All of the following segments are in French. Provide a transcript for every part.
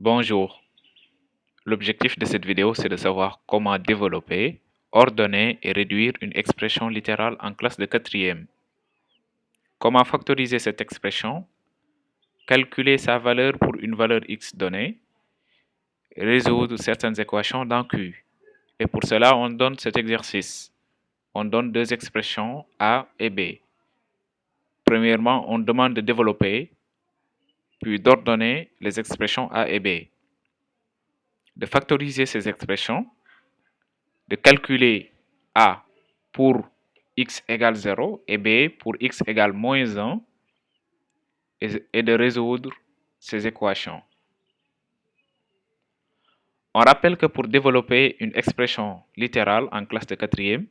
Bonjour, l'objectif de cette vidéo c'est de savoir comment développer, ordonner et réduire une expression littérale en classe de quatrième. Comment factoriser cette expression, calculer sa valeur pour une valeur x donnée, résoudre certaines équations dans Q. Et pour cela, on donne cet exercice. On donne deux expressions A et B. Premièrement, on demande de développer, puis d'ordonner les expressions A et B, de factoriser ces expressions, de calculer A pour x égale 0 et B pour x égale moins 1 et de résoudre ces équations. On rappelle que pour développer une expression littérale en classe de quatrième,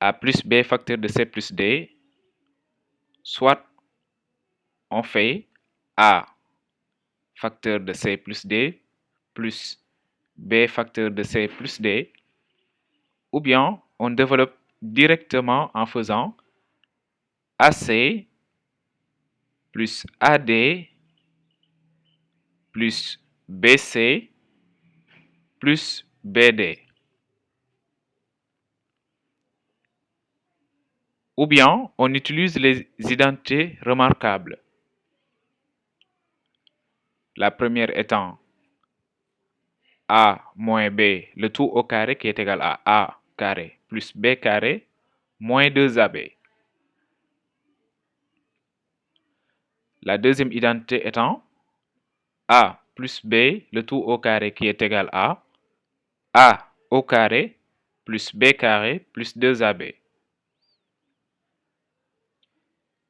A plus B facteur de C plus D, soit on fait A facteur de C plus D plus B facteur de C plus D, ou bien on développe directement en faisant AC plus AD plus BC plus BD. Ou bien on utilise les identités remarquables. La première étant A moins B, le tout au carré qui est égal à A carré plus B carré moins 2AB. La deuxième identité étant A plus B, le tout au carré qui est égal à A au carré plus B carré plus 2AB.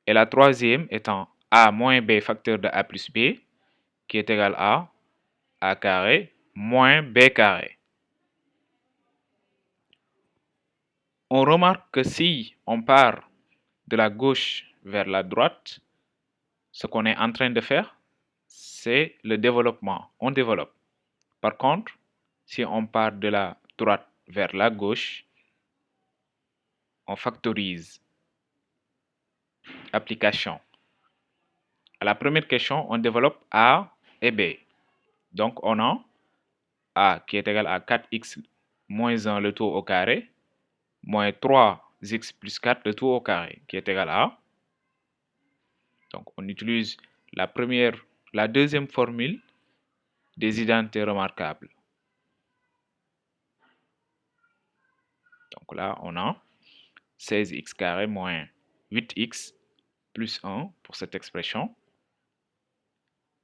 Et la troisième étant A moins B facteur de A plus B, qui est égal à A carré moins B carré. On remarque que si on part de la gauche vers la droite, ce qu'on est en train de faire, c'est le développement. On développe. Par contre, si on part de la droite vers la gauche, on factorise. Application. À la première question, on développe A et B. Donc, on a A qui est égal à 4x moins 1 le tout au carré, moins 3x plus 4 le tout au carré, qui est égal à. Donc, on utilise la deuxième formule des identités remarquables. Donc là, on a 16x carré moins 8x plus 1 pour cette expression,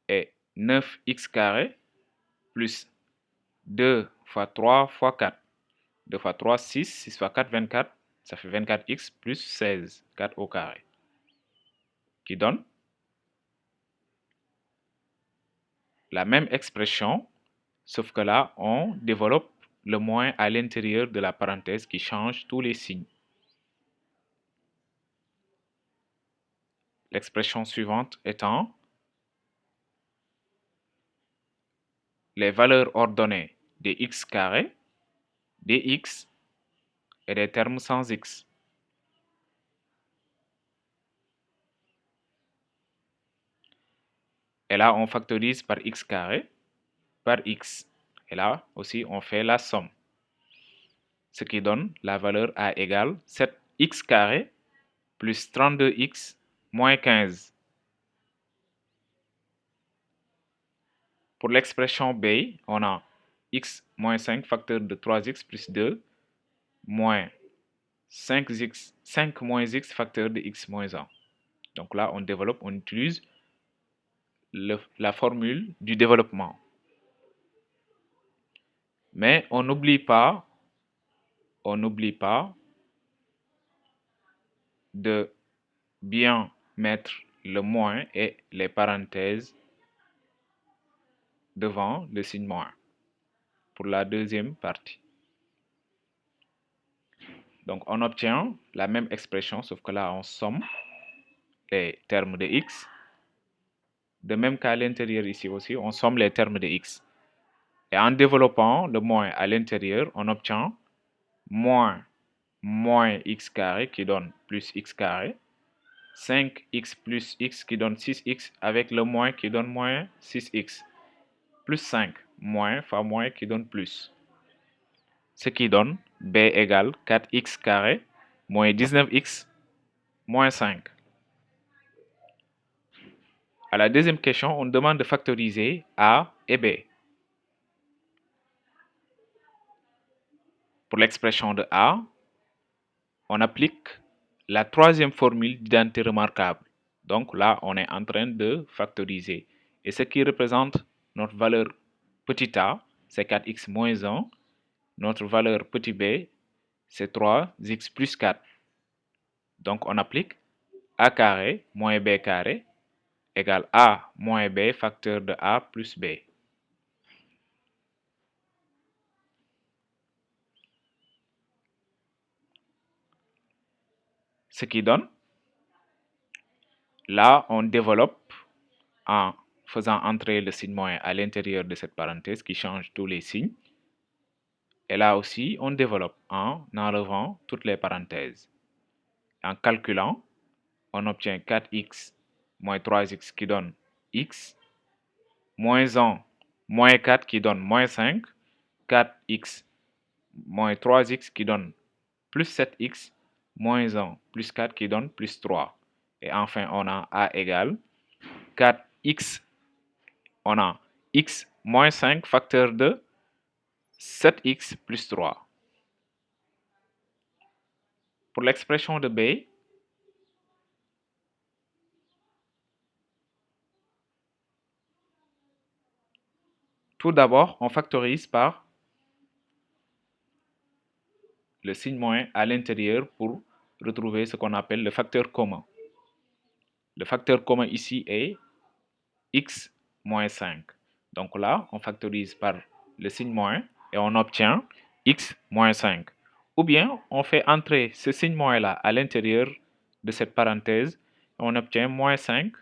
et 9x carré plus 2 fois 3 fois 4. 2 fois 3, 6, 6 fois 4, 24, ça fait 24x plus 16, 4 au carré, qui donne la même expression, sauf que là, on développe le moins à l'intérieur de la parenthèse qui change tous les signes. L'expression suivante étant les valeurs ordonnées des x carré, des x et des termes sans x. Et là, on factorise par x carré, par x. Et là aussi, on fait la somme. Ce qui donne la valeur A égale 7x carré plus 32x moins 15. Pour l'expression B, on a x moins 5 facteur de 3x plus 2 moins 5x, 5 moins x facteur de x moins 1. Donc là, on développe, on utilise la formule du développement. Mais on n'oublie pas de bien mettre le moins et les parenthèses devant le signe moins pour la deuxième partie. Donc on obtient la même expression, sauf que là on somme les termes de x. De même qu'à l'intérieur ici aussi, on somme les termes de x. Et en développant le moins à l'intérieur, on obtient moins x carré qui donne plus x carré, 5x plus x qui donne 6x avec le moins qui donne moins 6x. plus 5 moins fois moins qui donne plus. Ce qui donne b égale 4x carré moins 19x moins 5. À la deuxième question, on demande de factoriser a et b. Pour l'expression de a, on applique la troisième formule d'identité remarquable. Donc là, on est en train de factoriser. Et ce qui représente notre valeur petit a, c'est 4x moins 1. Notre valeur petit b, c'est 3x plus 4. Donc on applique a carré moins b carré égale a moins b facteur de a plus b. Ce qui donne, là on développe en faisant entrer le signe moins à l'intérieur de cette parenthèse qui change tous les signes. Et là aussi, on développe en enlevant toutes les parenthèses. En calculant, on obtient 4x moins 3x qui donne x, moins 1 moins 4 qui donne moins 5, 4x moins 3x qui donne plus 7x, moins 1 plus 4 qui donne plus 3. Et enfin, on a a égale 4x, on a x moins 5 facteur de 7x plus 3. Pour l'expression de b, tout d'abord, on factorise par le signe moins à l'intérieur pour retrouver ce qu'on appelle le facteur commun. Le facteur commun ici est x moins 5. Donc là, on factorise par le signe moins et on obtient x moins 5. Ou bien, on fait entrer ce signe moins-là à l'intérieur de cette parenthèse et on obtient moins 5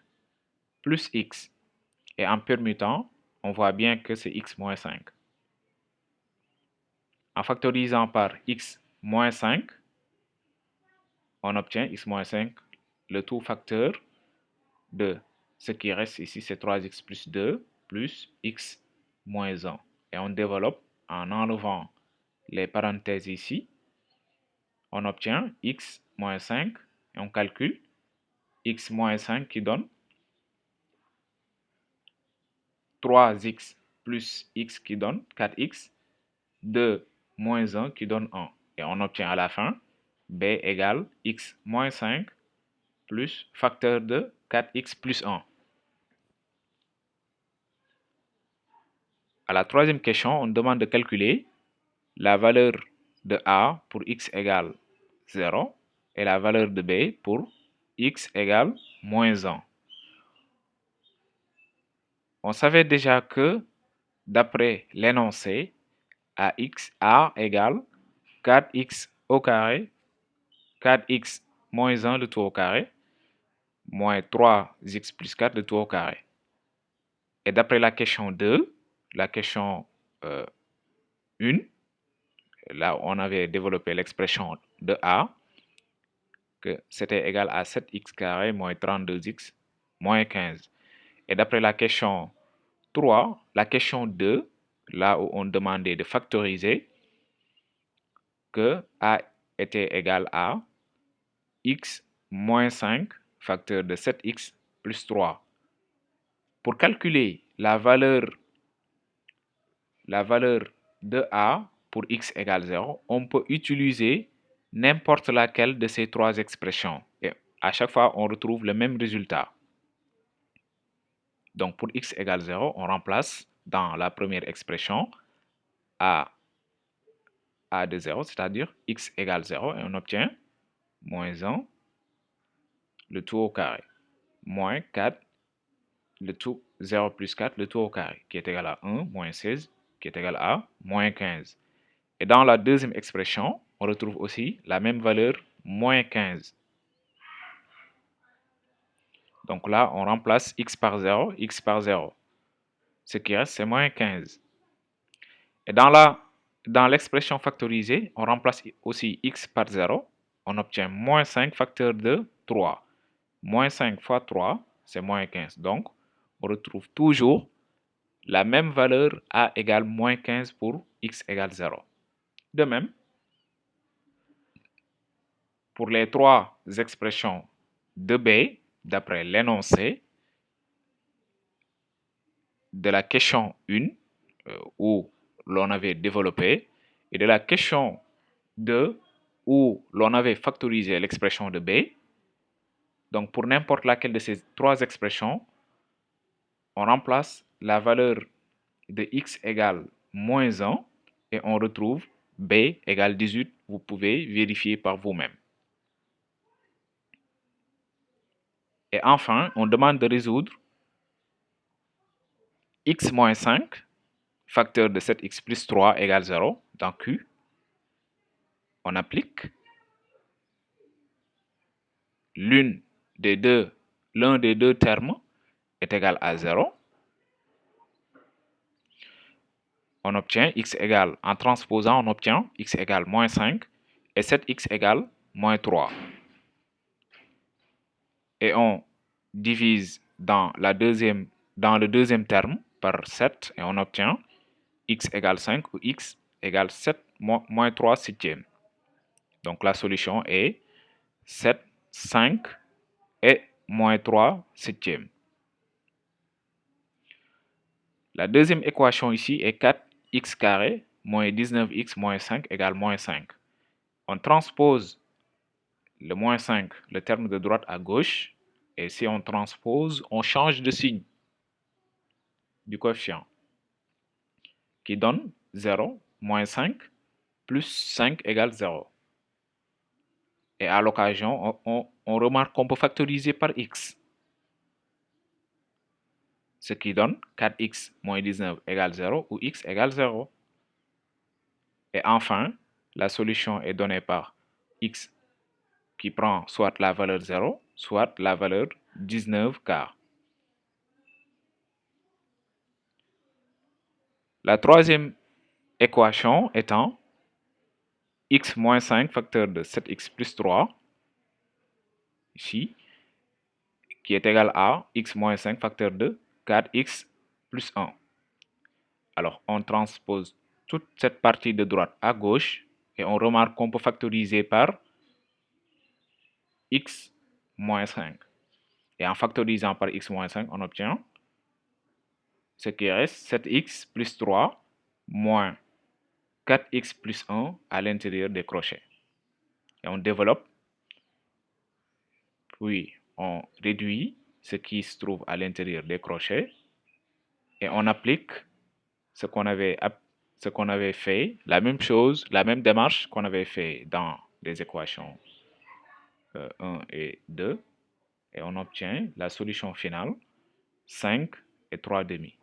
plus x. Et en permutant, on voit bien que c'est x moins 5. En factorisant par x moins 5, on obtient x moins 5, le tout facteur de ce qui reste ici, c'est 3x plus 2 plus x moins 1. Et on développe en enlevant les parenthèses ici. On obtient x moins 5 et on calcule x moins 5 qui donne 3x plus x qui donne 4x, 2 moins 1 qui donne 1. Et on obtient à la fin b égale x moins 5 plus facteur de 4x plus 1. À la troisième question, on demande de calculer la valeur de a pour x égale 0 et la valeur de b pour x égale moins 1. On savait déjà que, d'après l'énoncé, a égale 4x au carré, 4x moins 1 le tout au carré, moins 3x plus 4 le tout au carré. Et d'après la question 2, la question 1, là on avait développé l'expression de a, que c'était égal à 7x carré moins 32x moins 15. Et d'après la question 3, la question 2, là où on demandait de factoriser, que a était égal à x moins 5 facteur de 7x plus 3. Pour calculer la valeur de a pour x égale 0, on peut utiliser n'importe laquelle de ces trois expressions. Et à chaque fois, on retrouve le même résultat. Donc pour x égale 0, on remplace dans la première expression a de 0, c'est-à-dire x égale 0, et on obtient moins 1, le tout au carré, moins 4, le tout 0 plus 4, le tout au carré, qui est égal à 1, moins 16, qui est égal à moins 15. Et dans la deuxième expression, on retrouve aussi la même valeur, moins 15. Donc là, on remplace x par 0, x par 0. Ce qui reste, c'est moins 15. Et dans l'expression factorisée, on remplace aussi x par 0. On obtient moins 5 facteur de 3. Moins 5 fois 3, c'est moins 15. Donc, on retrouve toujours la même valeur a égale moins 15 pour x égale 0. De même, pour les trois expressions de B, d'après l'énoncé de la question 1, où l'on avait développé, et de la question 2, où l'on avait factorisé l'expression de B. Donc, pour n'importe laquelle de ces trois expressions, on remplace la valeur de x égale moins 1 et on retrouve B égale 18. Vous pouvez vérifier par vous-même. Et enfin, on demande de résoudre x moins 5, facteur de 7x plus 3 égale 0 dans Q. On applique l'un des deux termes est égal à 0. On obtient x égale, en transposant, on obtient x égale moins 5 et 7x égale moins 3. Et on divise dans le deuxième terme par 7 et on obtient x égale 5 ou x égale 7 moins 3 septièmes. Donc la solution est 7, 5 et moins 3 septièmes. La deuxième équation ici est 4x carré moins 19x moins 5 égale moins 5. On transpose le moins 5, le terme de droite à gauche, et si on transpose, on change de signe du coefficient qui donne 0, moins 5, plus 5 égale 0. Et à l'occasion, on remarque qu'on peut factoriser par x, ce qui donne 4x moins 19 égale 0 ou x égale 0. Et enfin, la solution est donnée par x qui prend soit la valeur 0, soit la valeur 19 quarts. La troisième équation étant x moins 5 facteur de 7x plus 3, ici, qui est égal à x moins 5 facteur de 4x plus 1. Alors, on transpose toute cette partie de droite à gauche et on remarque qu'on peut factoriser par x moins 5. Et en factorisant par x moins 5, on obtient ce qui reste 7x plus 3 moins 4x plus 1 à l'intérieur des crochets. Et on développe, puis on réduit ce qui se trouve à l'intérieur des crochets et on applique ce qu'on avait fait, la même chose, la même démarche qu'on avait fait dans les équations 1 et 2, et on obtient la solution finale, 5 et 3 demi.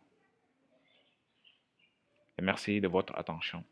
Et merci de votre attention.